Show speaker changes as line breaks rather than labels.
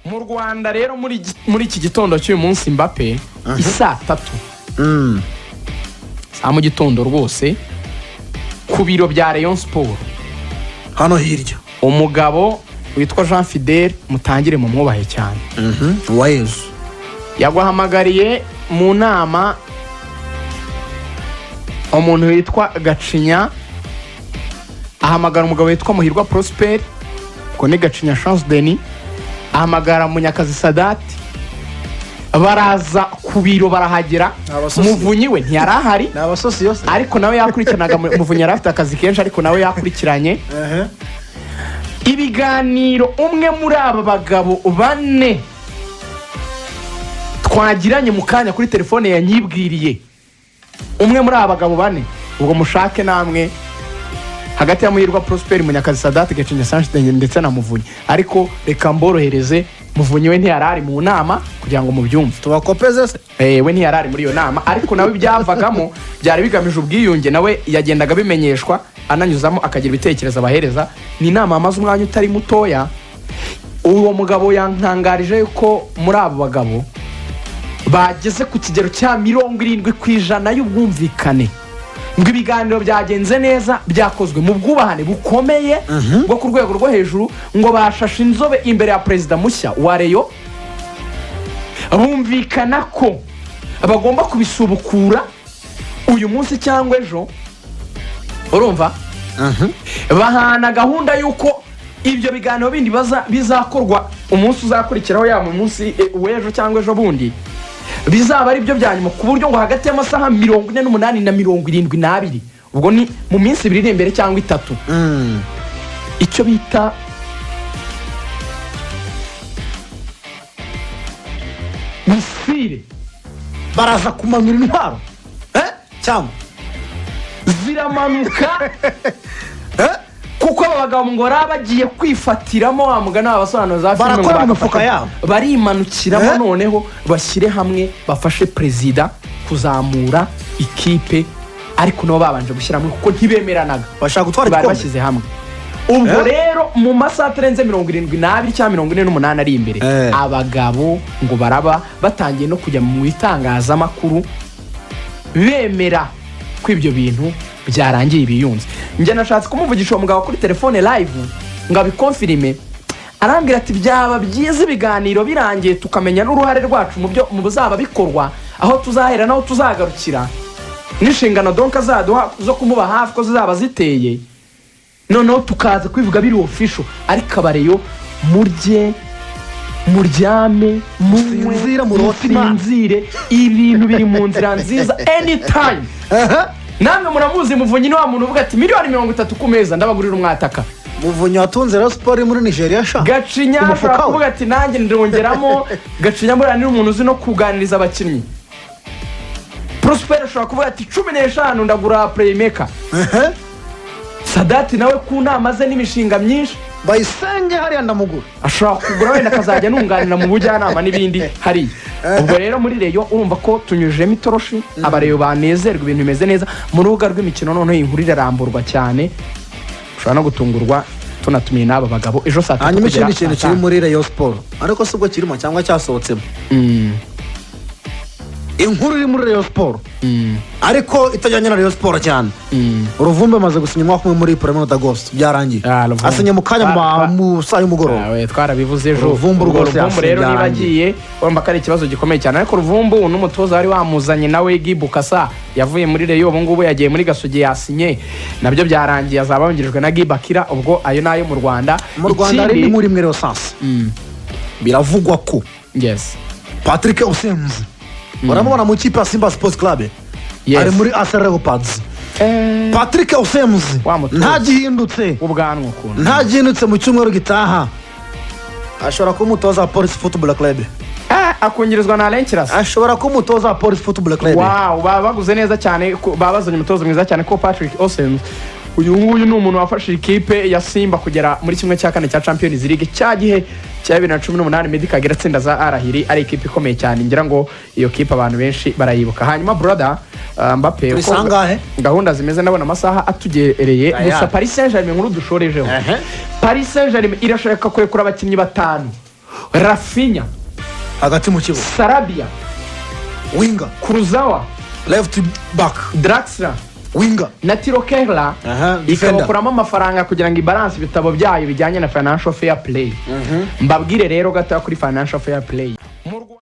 mu Rwanda rero muri iki gitondo cy'uyu munsi Mbappe isaa 3 saa mu gitondo rwose ku biro bya Rayon Sport
hano hirya
umugabo witwa Jean Fidel mutangire mu mwubahe cyane
wa Yesu
yaguhamagariye mu nama umuntu witwa Gacinya ahamagara umugabo witwa Muhirwa Prosper ko ni Gacinya Chance Denis ahamagara Munyakazi Sadat baraza ku biro barahagera Muvunyi we ntiyarahari
n'abasosi yose
ariko nawe yakurikiranaga Muvunyi yarafite akazi kenshi ariko nawe yakurikiranye ibiganiro umwe muri aba bagabo bane twagiranye mu kanya kuri telefone yanyibwiriye umwe muri aba bagabo bane ubwo mushake namwe hagati ya Muhirwa Prosper Munyakazi Sadat Gacinya Chance Denis ndetse na Muvunyi ariko reka mborohereze Muvunyi we ntiyarari mu nama kugira ngo mubyumve
tubakopeze se
we ntiyarari muri iyo nama ariko nawe byavagamo byari bigamije ubwiyunge nawe yagendaga bimenyeshwa ananyuzamo akagira ibitekerezo abahereza ni inama amaze umwanya utari mutoya uwo mugabo yantangarije yuko muri abo bagabo bageze ku kigero cya 70% y'ubwumvikane ngo ibiganiro byagenze neza byakozwe mu bwubahane bukomeye bwo ku rwego rwo hejuru ngo bashashe inzobe imbere ya perezida mushya wa Rayon bumvikana ko bagomba kubisubukura uyu munsi cyangwa ejo urumva bahana gahunda yuko ibyo biganiro bindi bizakorwa umunsi uzakurikiraho ya mu munsi w'ejo cyangwa ejo bundi bizaba ari byo byanyuma ku buryo ngo hagati y'amasaha 48 na 72 ubwo ni mu minsi 2 iri imbere cyangwa 3 icyo bita misile
baraza kumanura intwaro cyangwa
ziramanuka kuko abagabo ngo bagiye kwifatiramo wa mugana abasobanuro za filime
barakora umufuka yabo
barimanukiramo noneho bashyire hamwe bafashe perezida kuzamura ikipe ariko nabo babanje gushyiramo kuko ntibemeranaga
bashaka gutwara igikombe
bashyize hamwe ubwo rero mu masaha atarenze 72 cyangwa 48 ari imbere abagabo ngo baraba batangiye no kujya mu itangazamakuru bemera ko ibyo bintu byarangiye biyunze njye nashatse kumuvugisha uwo mugabo kuri telefone live ngo abikonfirime arambwira ati byaba byiza ibiganiro birangiye tukamenya n'uruhare rwacu mu bizaba bikorwa aho tuzahera naho tuzagarukira n'inshingano donc azaduha zo kumuba hafi ko zizaba ziteye noneho tukaza kwivuga biri official ariko abareyo murye muryame musinzire ibintu biri mu nzira nziza anytime namwe muramuzi Muvunyi ni wa muntu uvuga ati 30 ku meza ndabagurira umwataka
Muvunyi watunze Rayon Sport muri Nigeria sha
Gacinya ashobora kuvuga ati nanjye ndongeramo Gacinya mbona ni umuntu uzi no kuganiriza abakinnyi Prosper ashobora kuvuga ati 15 ndagura playmaker Sadat nawe ku nama ze n'imishinga myinshi
bayisenge hariya ndamugura
ashobora kugura wenda akazajya nunganira mu bujyanama n'ibindi hari ubwo rero muri Rayon urumva ko tunyujemo itoroshi abareyo banezerwa ibintu bimeze neza mu rubuga rw'imikino noneho inkuru iraramburwa cyane ushobora no gutungurwa tunatumiye n'aba bagabo ejo saa 3
hanyuma ikindi kintu kiri muri Rayon Sport ariko si ubwo kirimo cyangwa cyasohotsemo inkuru iri muri Rayon Sport ariko itajyanye na Rayon Sport cyane Uruvumbe amaze gusinya umwaka muri Premier d'Agosto byarangiye asinya mu kanya mu saa y'umugoroba
twarabivuze ejo
Uruvumbe
rero nibagiye urumva ko ari ikibazo gikomeye cyane ariko Uruvumbe n'umutoza wari wamuzanye nawe Gibukasa yavuye muri Rayon ubu ngubu yagiye muri Gasogi yasinye nabyo byarangiye azaba yongerejwe na Gibakira ubwo ayo nayo mu Rwanda
ari muri Rayon Sans biravugwa ko Patrick Osemze uramubona mu kipe ya Simba Sports Club ari muri Asara Leopards Patrick Osemze ntagihindutse
ubwanwa ukuntu
ntagihindutse mu cyumweru gitaha ashobora kumutoza Police Football Club
akongerezwa na Lenkiras
ashobora kumutoza Police Football Club
baguze neza cyane babazanye umutozo mwiza cyane ko Patrick Osemze uyu nguyu ni umuntu wafashe ikipe ya Simba kugera muri kimwe cya kane cya Champions League cya gihe cya 2018 Meddy Kagere atsinda za Arahiri ari ikipe ikomeye cyane ngira ngo iyo kipe abantu benshi barayibuka hanyuma brother Mbappe gahunda zimeze nabona amasaha atugereye gusa Paris Saint-Germain nkuru dushorejeho Paris Saint-Germain irashaka kurekura abakinnyi batanu Rafinha
hagati mu kibuga,
Sarabia
winger,
Kurzawa
left back,
Draxler
winger
na Tiro Kehler. Ikabakuramo amafaranga kugira ngo ibalance ibitabo byayo bijyanye na financial fair play. Mbabwire rero gato kuri financial fair play.